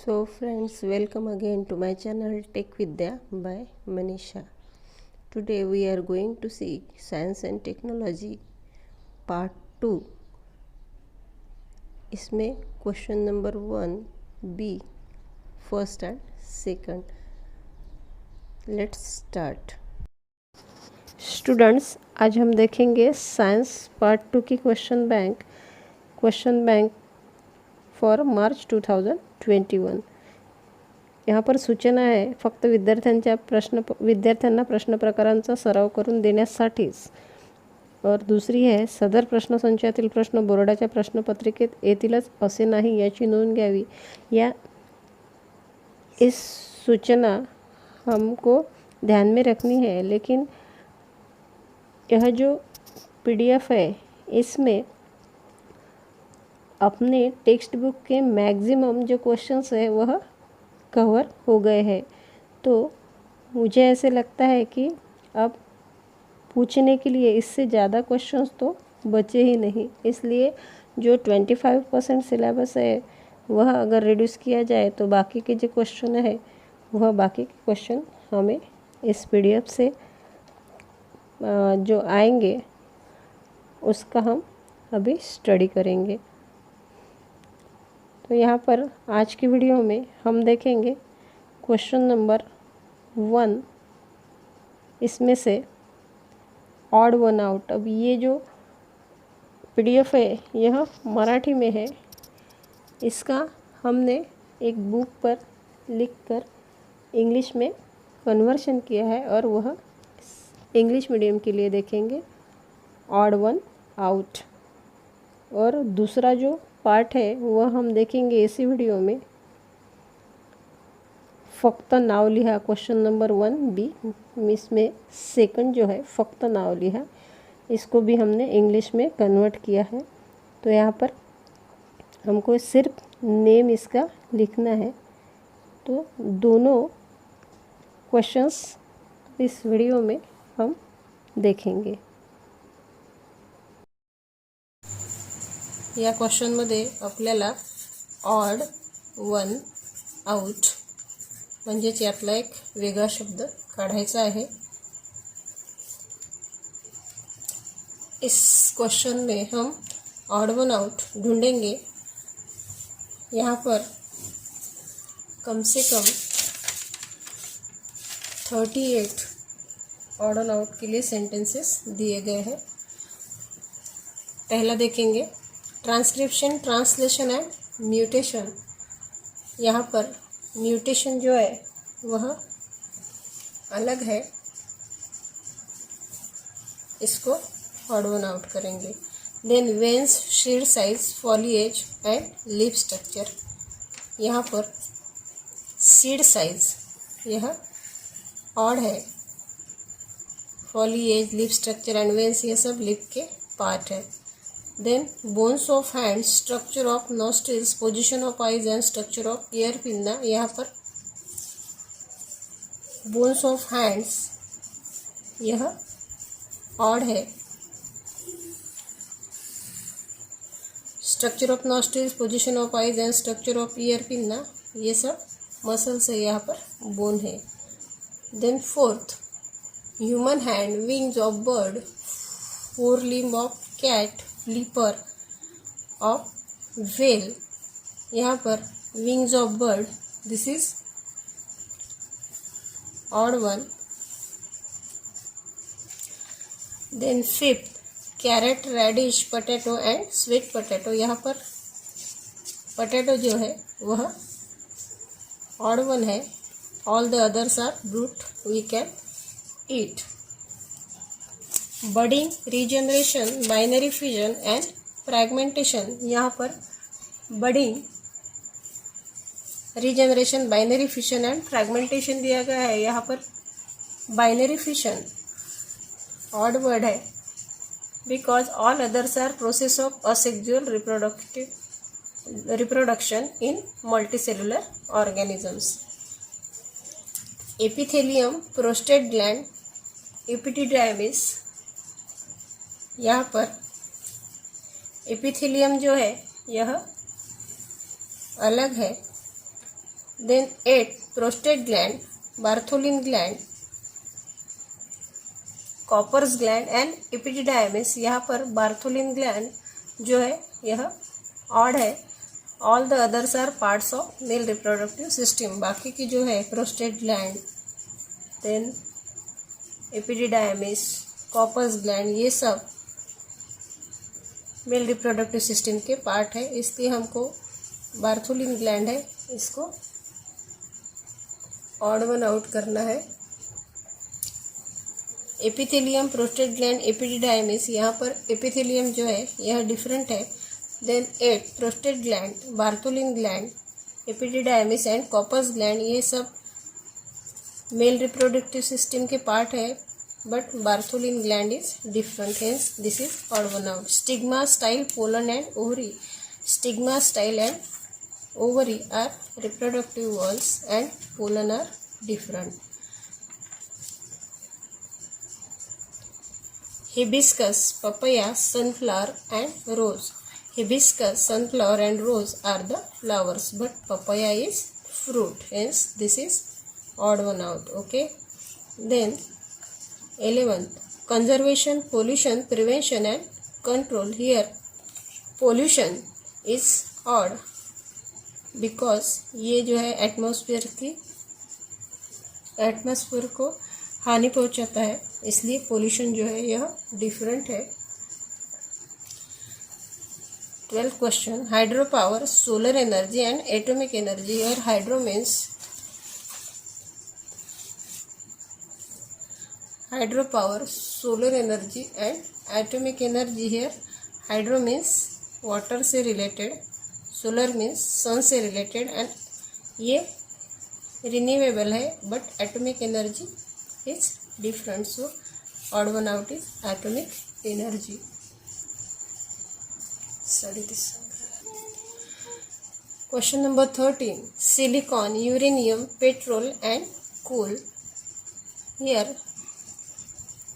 So friends, welcome again to my channel Tech Vidya by Manisha. Today we are going to see Science and Technology Part 2. इसमें question number 1B first and second. Let's start. Students, आज हम देखेंगे science part 2 की question bank for March 2021. यहाँ पर सूचना आहे फक्त विद्यार्थ्यांना प्रश्न प्रकारांचा सराव करून देण्यासाठीच. और दुसरी आहे सदर प्रश्नसंचातील प्रश्न बोर्डाच्या प्रश्नपत्रिकेत येतीलच असे नाही याची नोंद घ्यावी. इस सूचना हमको ध्यान में रखनी है. लेकिन यह जो PDF है इसमें अपने टेक्स्ट बुक के मैक्सिमम जो क्वेश्चंस है वह कवर हो गए हैं. तो मुझे ऐसे लगता है कि अब पूछने के लिए इससे ज़्यादा क्वेश्चंस तो बचे ही नहीं. इसलिए जो 25% सिलेबस है वह अगर रिड्यूस किया जाए तो बाकी के जो क्वेश्चन है वह बाकी के क्वेश्चन हमें इस PDF से जो आएंगे उसका हम अभी स्टडी करेंगे. तो यहाँ पर आज की वीडियो में हम देखेंगे क्वेश्चन नंबर 1. इसमें से ऑड वन आउट. अब ये जो PDF है यह मराठी में है. इसका हमने एक बुक पर लिखकर इंग्लिश में कन्वर्शन किया है और वह इंग्लिश मीडियम के लिए देखेंगे ऑड वन आउट. और दूसरा जो पार्ट है वह हम देखेंगे इसी वीडियो में. फक्त नाव लिहा क्वेश्चन नंबर 1B. इसमें सेकंड जो है फक्त नाव लिहा, इसको भी हमने इंग्लिश में कन्वर्ट किया है. तो यहाँ पर हमको सिर्फ नेम इसका लिखना है. तो दोनों क्वेश्चंस इस वीडियो में हम देखेंगे. या क्वेश्चनमध्ये आपल्याला ऑड वन आउट म्हणजेच यातला एक वेगळा शब्द काढायचा आहे. इस क्वेश्चन में हम ऑड वन आउट ढूंढेंगे. यहाँ पर कम से कम 38 ऑड वन आउट के लिए सेंटेंसेस दिए गए हैं. पहला देखेंगे ट्रांसक्रिप्शन, ट्रांसलेशन एंड म्यूटेशन. यहाँ पर म्यूटेशन जो है वह अलग है, इसको ऑड वन आउट करेंगे. Then veins, seed size, foliage and leaf structure. यहाँ पर सीड साइज यह ऑड है, foliage, leaf structure and veins ये सब लीफ के पार्ट है. Then bones of hands, structure of nostrils, position of eyes and structure of ear pinna. यहाँ पर bones of hands यह odd है. structure of nostrils, position of eyes and structure of ear pinna ये सब muscles है, यहाँ पर bone है. Then fourth, human hand, wings of bird, forelimb of cat, flipper of whale. यहाँ पर wings of bird, this is odd one. Then fifth, carrot, radish, potato and sweet potato. यहाँ पर पोटैटो जो है वह ऑड वन है. All the others are root, we can eat. Budding, regeneration, binary fusion and fragmentation. यहाँ पर budding, regeneration, binary fusion and fragmentation दिया गया है. यहाँ पर बाइनरी फ्यूजन ऑड वर्ड है because all others are process of asexual reproduction in multicellular organisms. Epithelium, prostate gland, epididymis. यहाँ पर एपिथेलियम जो है यह अलग है, Then 8 prostate gland, Bartholin gland, Cowper's gland and epididymis. यहाँ पर बार्थोलिन ग्लैंड जो है यह ऑड है। All the others are parts of male reproductive system. बाकी की जो है prostate gland, then epididymis, Cowper's gland, ये सब मेल रिप्रोडक्टिव सिस्टम के पार्ट है। इसलिए हमको बार्थोलिन ग्लैंड है, इसको ऑड वन आउट करना है। एपिथेलियम, प्रोस्टेट ग्लैंड, एपिडिडायमिस, यहाँ पर एपिथेलियम जो है यह डिफरेंट है। Then 8 prostate gland, Bartholin gland, epididymis and Cowper's gland, ये सब मेल रिप्रोडक्टिव सिस्टम के पार्ट है, but Bartholin gland is different, hence this is odd one out. Stigma, style, pollen and ovary. Stigma, style and ovary are reproductive walls and pollen are different. Hibiscus, papaya, sunflower and rose. Hibiscus, sunflower and rose are the flowers, but papaya is fruit, hence this is odd one out. Okay, then 11th, conservation, pollution, prevention and control. Here pollution is odd because ये जो है atmosphere को हानि पहुंचाता है, इसलिए pollution जो है यह डिफरेंट है। 12th question, hydro power, solar energy and atomic energy. और hydro means hydro power, solar energy and atomic energy. Here hydro means water से रिलेटेड, सोलर मीन्स सन से रिलेटेड, एंड ये रिन्यूएबल है, but atomic energy is different, so odd one out is atomic energy. Study this. Question number 13, silicon, uranium, petrol and coal. Here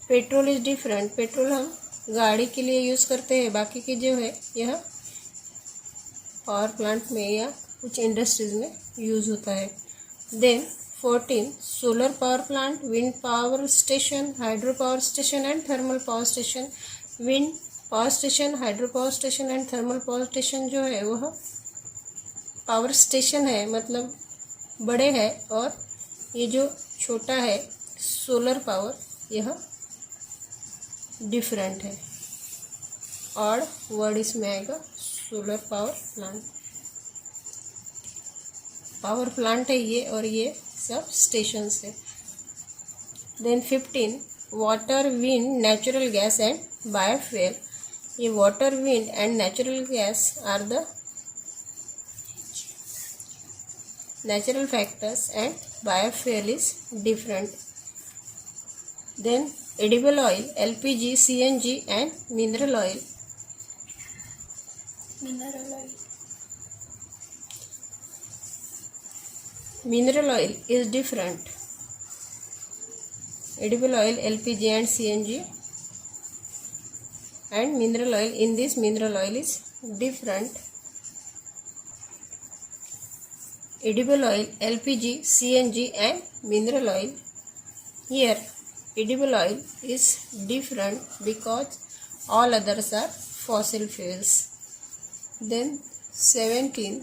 petrol is different. Petrol हम गाड़ी के लिए use करते हैं, बाकी की जो है यह पावर प्लांट में या कुछ इंडस्ट्रीज में यूज़ होता है। Then 14, solar power plant, wind power station, hydro power station and thermal power station. Wind power station, hydro power station and thermal power station जो है वह पावर स्टेशन है, मतलब बड़े है, और ये जो छोटा है सोलर पावर, यह डिफरेंट है। और वर्ड इसमें आएगा solar power plant. Power plant है ये, और ये सब स्टेशन है। Then 15, water, wind, natural gas and biofuel. ये water, wind and natural gas are the natural factors and biofuel is different. Then edible oil, LPG, CNG and mineral oil. Mineral oil is different. Edible oil, LPG and CNG, and mineral oil. In this, mineral oil is different. Edible oil, LPG, CNG and mineral oil. Here edible oil is different because all others are fossil fuels. Then 17,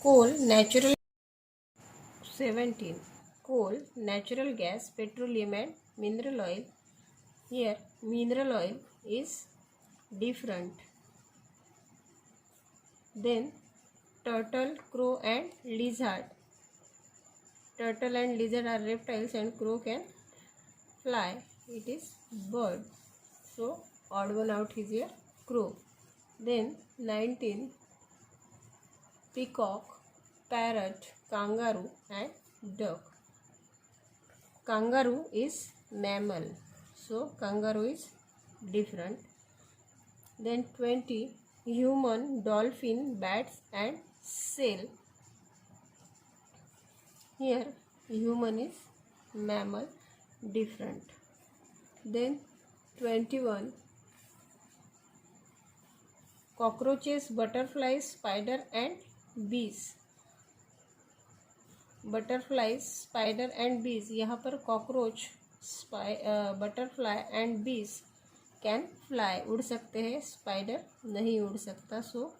coal, natural gas, petroleum and mineral oil. Here mineral oil is different. Then turtle, crow and lizard. Turtle and lizard are reptiles and crow can fly, it is bird, so odd one out is here crow. Then 19, peacock, parrot, kangaroo and duck. Kangaroo is mammal, so kangaroo is different. Then 20, human, dolphin, bats and seal. Here human is mammal, different. Then 21, cockroaches, butterflies, spider and bees. Butterflies, spider and bees, यहाँ पर cockroach, butterfly and bees can fly, उड़ सकते हैं, spider नहीं उड़ सकता, so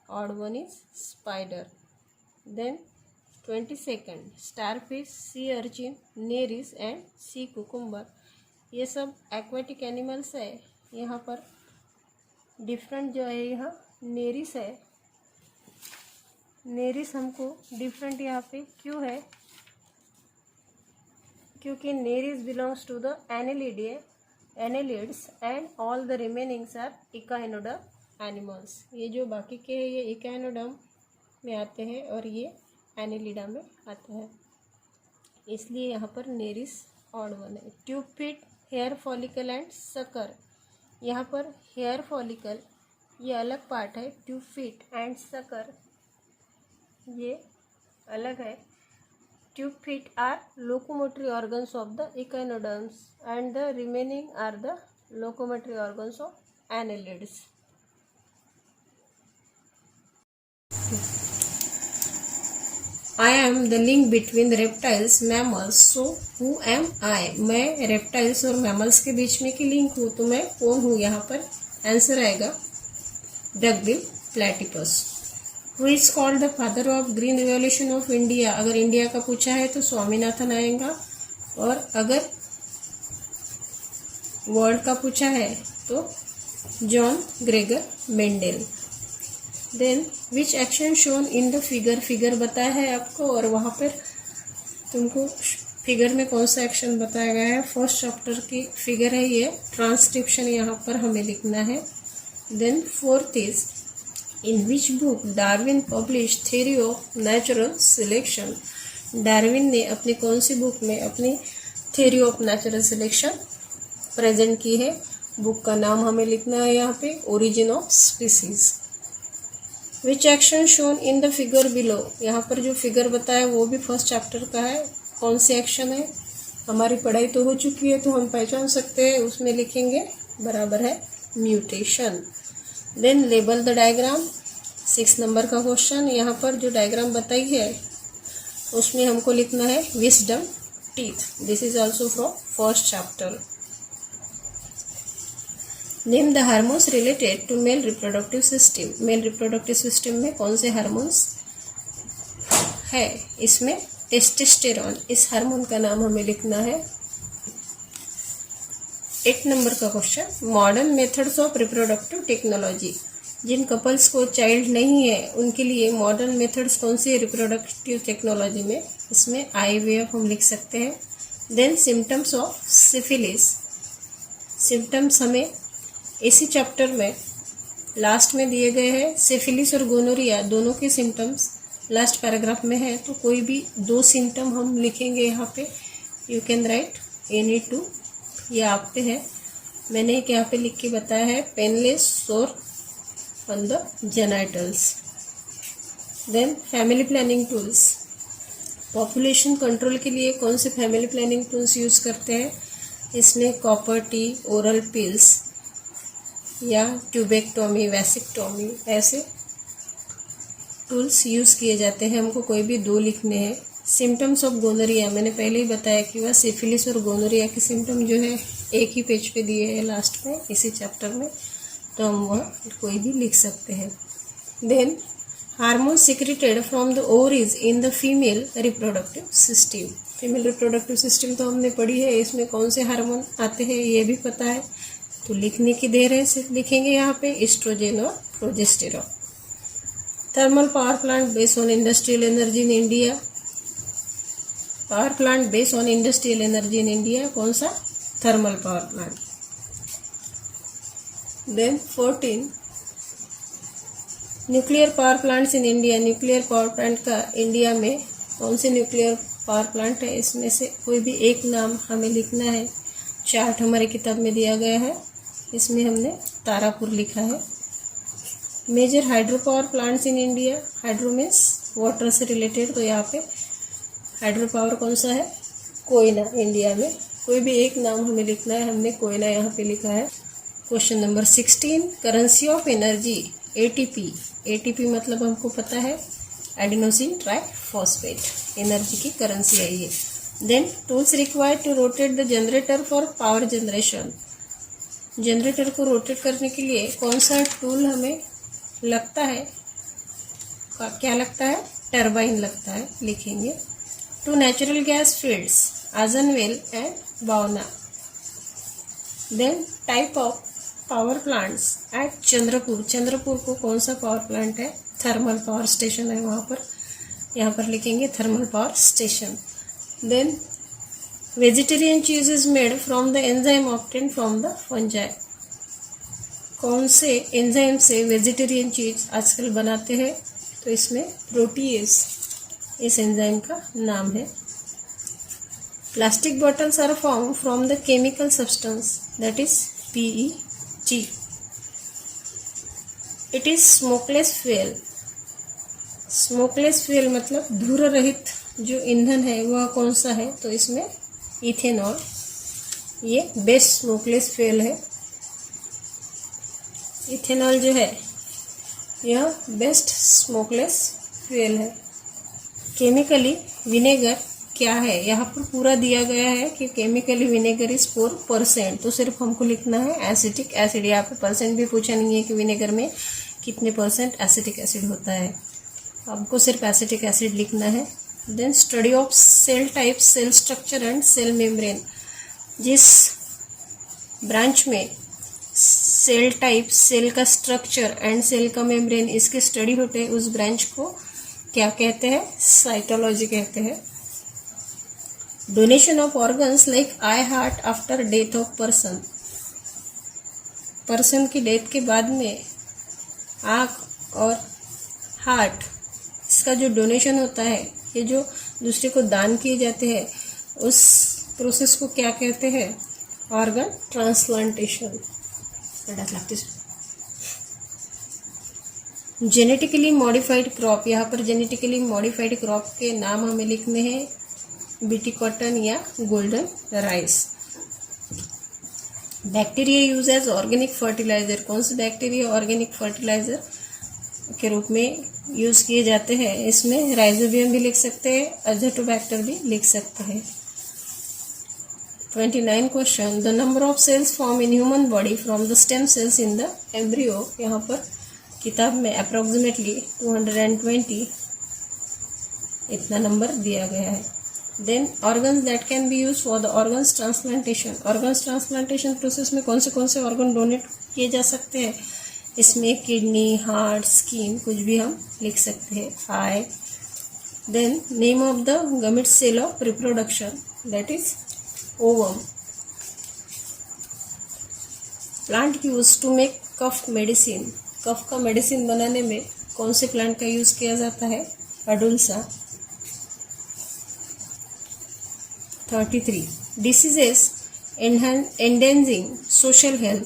odd one is spider. Then 22nd, starfish, sea urchin, nereis and sea cucumber, ये सब एक्वेटिक एनिमल्स है। यहाँ पर डिफरेंट जो है, यहाँ नेरिस है। नेरिस हमको डिफरेंट यहाँ पे क्यों है, क्योंकि nereis belongs to the annelids and all the remainings are echinoderm animals. ये जो बाकी के हैं ये इकाइनोडर्म में आते हैं और ये एनेलिडा में आते हैं, इसलिए यहाँ पर नेरिस ऑड वन है। Tube feet, hair follicle and sucker, यहाँ पर हेयर फॉलिकल ये अलग पार्ट है, ट्यूब फिट एंड सकर ये अलग है। Tube feet are locomotory organs of the echinoderms and the remaining are the locomotory organs of annelids. I am the link between the reptiles, mammals. So who am I? मैं reptiles और mammals के बीच में की link हूँ, तो मैं कौन हूँ? यहाँ पर आंसर आएगा duckbill platypus. Who is called the father of green revolution of India? अगर इंडिया का पूछा है तो स्वामीनाथन आएगा, और अगर वर्ल्ड का पूछा है तो John Gregor Mendel. Then which action shown in the figure, figure बताया है आपको और वहाँ पर तुमको फिगर में कौन सा एक्शन बताया गया है। फर्स्ट चैप्टर की फिगर है ये, ट्रांसक्रिप्शन यहाँ पर हमें लिखना है। Then fourth is in which book Darwin publish theory of natural selection, Darwin ने अपनी कौन सी बुक में अपनी theory of natural selection present की है। बुक का नाम हमें लिखना है यहाँ पे, origin of species. Which action shown in the figure below, यहाँ पर जो फिगर बताया वो भी फर्स्ट चैप्टर का है। कौन से एक्शन है, हमारी पढ़ाई तो हो चुकी है तो हम पहचान सकते हैं, उसमें लिखेंगे बराबर है mutation. Then label the diagram, 6 number का क्वेश्चन। यहाँ पर जो डायग्राम बताई है उसमें हमको लिखना है wisdom teeth, this is also from first chapter. Name the hormones related to male reproductive system, male reproductive system में कौन से हार्मोन्स है, इसमें टेस्टोस्टेरोन, इस हार्मोन का नाम हमें लिखना है। 8 नंबर का question, modern methods of reproductive technology, जिन कपल्स को चाइल्ड नहीं है उनके लिए मॉडर्न मेथड्स कौन सी है रिप्रोडक्टिव टेक्नोलॉजी में, इसमें IVF हम लिख सकते हैं। Then symptoms of syphilis, symptoms हमें इसी चैप्टर में लास्ट में दिए गए हैं। सिफिलिस और गोनोरिया दोनों के सिम्टम्स लास्ट पैराग्राफ में है, तो कोई भी 2 सिम्टम हम लिखेंगे यहाँ पे। यू कैन राइट एनी 2, ये आप पे है, मैंने एक यहाँ पे लिख के बताया है, painless sore on the genitals. Then family planning tools, population control के लिए कौन से फैमिली प्लानिंग टूल्स यूज़ करते हैं, इसमें कॉपर टी, ओरल पिल्स या ट्यूबेक्टोमी, वैसिक्टोमी, ऐसे टूल्स यूज़ किए जाते हैं। हमको कोई भी 2 लिखने हैं। सिम्टम्स ऑफ गोनोरिया, मैंने पहले ही बताया कि वह सिफिलिस और गोनोरिया के सिम्टम जो है एक ही पेज पे दिए हैं लास्ट में इसी चैप्टर में, तो हम वह कोई भी लिख सकते हैं। Then hormone secreted from the ovaries in the female reproductive system, female reproductive system तो हमने पढ़ी है, इसमें कौन से हार्मोन आते हैं ये भी पता है, तो लिखने की देर है, सिर्फ लिखेंगे यहाँ पे एस्ट्रोजन और progesterone. Thermal power plant based on industrial energy in India, power plant based on industrial energy in India, कौन सा, thermal power plant. Then 14 nuclear power plants in India, nuclear power plant का India में कौन से nuclear power plant है, इसमें से कोई भी एक नाम हमें लिखना है। चार्ट हमारी किताब में दिया गया है, इसमें हमने तारापुर लिखा है। Major hydro power plants in India, hydro means water से रिलेटेड, तो यहाँ पे हाइड्रो पावर कौन सा है, कोयना, इंडिया में कोई भी एक नाम हमें लिखना है, हमने कोयना यहाँ पे लिखा है। Question number 16, currency of energy ATP, ATP मतलब हमको पता है एडिनोसिन ट्राइफॉस्फेट, एनर्जी की करेंसी है ये। Then tools required to rotate the generator for power generation, generator को रोटेट करने के लिए कौन सा टूल हमें लगता है, क्या लगता है, टरबाइन लगता है, लिखेंगे। Two natural gas fields Anjanvel and Bawana. Then type of power plants at Chandrapur, Chandrapur को कौन सा पावर प्लांट है, थर्मल पावर स्टेशन है वहाँ पर, यहाँ पर लिखेंगे thermal power station. Then vegetarian cheese is made from the enzyme obtained from the fungi, कौन से एंजाइम से वेजिटेरियन चीज आजकल बनाते हैं, तो इसमें प्रोटीएज इस एंजाइम का नाम है। Plastic bottles are form from the chemical substance that is PET, it is smokeless fuel, smokeless fuel मतलब धूल रहित जो ईंधन है वह कौन सा है, तो इसमें इथेनॉल, ये बेस्ट स्मोकलेस फ्यूल है। इथेनॉल जो है यह बेस्ट स्मोकलेस फ्यूल है। केमिकली विनेगर क्या है, यहाँ पर पूरा दिया गया है कि केमिकली विनेगर इज 4%, तो सिर्फ हमको लिखना है एसिटिक एसिड, यहाँ पे परसेंट भी पूछा नहीं है कि विनेगर में कितने % एसिटिक एसिड होता है, हमको सिर्फ एसिटिक एसिड लिखना है। Then study of cell type, cell structure and cell membrane, जिस ब्रांच में सेल टाइप, सेल का स्ट्रक्चर एंड सेल का मेम्ब्रेन इसके स्टडी होते हैं उस ब्रांच को क्या कहते हैं, साइटोलॉजी कहते हैं। Donation of organs like I, heart after death of person, person की डेथ के बाद में आँख और हार्ट इसका जो डोनेशन होता है, ये जो दूसरे को दान किए जाते हैं उस प्रोसेस को क्या कहते हैं, organ transplantation. Genetically modified crop, यहाँ पर जेनेटिकली मॉडिफाइड क्रॉप के नाम हमें लिखने हैं, बीटी कॉटन या golden rice. Bacteria use as organic fertiliser, कौन से बैक्टीरिया ऑर्गेनिक फर्टिलाइजर के रूप में यूज किए जाते हैं, इसमें राइजोबियम भी लिख सकते हैं, अजोटोबैक्टर भी लिख सकते हैं। 29 question, the number of cells form in human body from the stem cells in the embryo, यहाँ पर किताब में अप्रोक्सीमेटली 220 इतना नंबर दिया गया है। Then organs that can be use for the organs transplantation, organs transplantation process में कौन से ऑर्गन डोनेट किए जा सकते हैं, इसमें किडनी, हार्ट, स्किन कुछ भी हम लिख सकते हैं, I. Then name of the gamete cell of reproduction that is ovum. Plant use to make cough medicine, cough का मेडिसिन बनाने में कौन से प्लांट का यूज किया जाता है, अडुल्सा। 33 diseases endangering social health,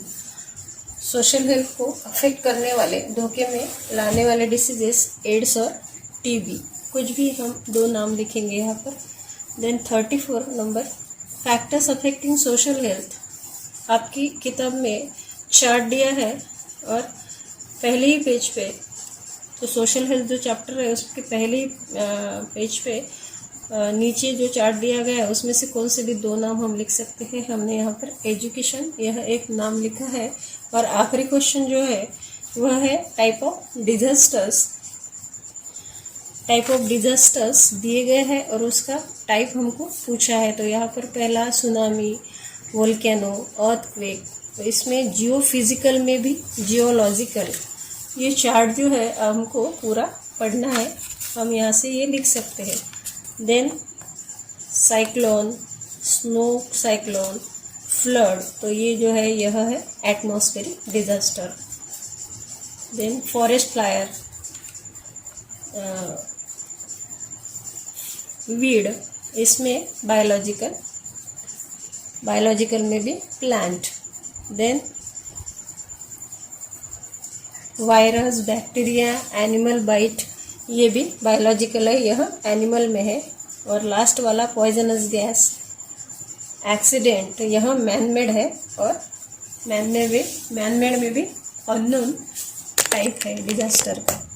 social health को अफेक्ट करने वाले, धोखे में लाने वाले डिसीजेस एड्स और टीबी, कुछ भी हम दो नाम लिखेंगे यहाँ पर। Then 34 number, factors affecting social health, आपकी किताब में चार्ट दिया है और पहले ही पेज पे, तो सोशल हेल्थ जो चैप्टर है उसके पहले ही पेज पे नीचे जो चार्ट दिया गया है उसमें से कौन से भी दो नाम हम लिख सकते हैं। हमने यहाँ पर एजुकेशन यह एक नाम लिखा है, और आखिरी क्वेश्चन जो है वह है type of disasters, type of disasters दिए गए हैं और उसका टाइप हमको पूछा है। तो यहाँ पर पहला सुनामी, वोल्केनो, अर्थक्वेक, तो इसमें जियो फिजिकल में भी जियोलॉजिकल, ये चार्ट जो है हमको पूरा पढ़ना है, हम यहाँ से ये लिख सकते हैं। Then cyclone, snow cyclone, flood, तो ये जो है यह है atmospheric disaster. Then forest fire, weed, इसमें बायोलॉजिकल, बायोलॉजिकल में भी plant. Then virus, bacteria, animal bite, ये भी बायोलॉजिकल है, यह एनिमल में है। और लास्ट वाला पॉइजनस गैस, एक्सीडेंट, यह मैनमेड है, और मैनमेड में भी अननोन टाइप है डिजास्टर का।